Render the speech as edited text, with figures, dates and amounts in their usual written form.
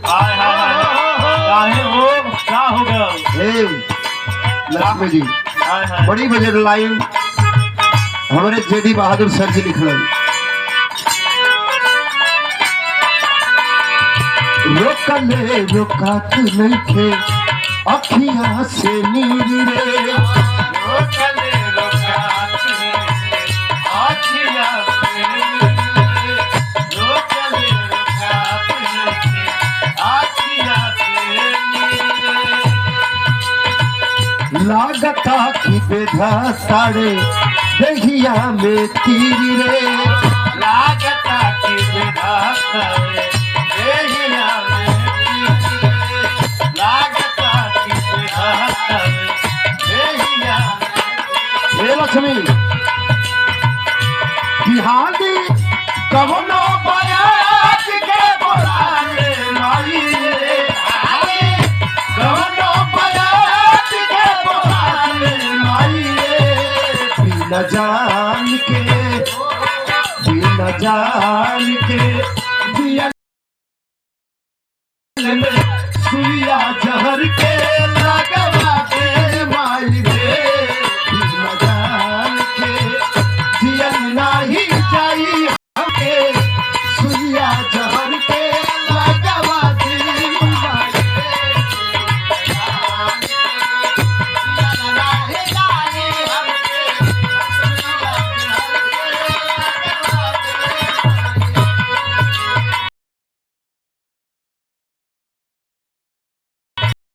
हाय हाय काहे हो क्या हो गया? हे लक्ष्मी जी हाय हाय बड़ी बजट लाइन हमारे जेडी बहादुर सर जी लिखल रोकले रोकात नहीं थे अखियां से नीर रे रोकले रोकात आखियां से रोकले रोकात आखियां से लागता की बेधा साड़े दहिया में तीर रे लागता की विधाता है देहिया में लागता की विधाता है देहिया हे लक्ष्मी बिहारी कवनो बयात के बोलाले माई रे कवनो बयात के बोलाले माई रे बिना जान के दिया सुइया जहर के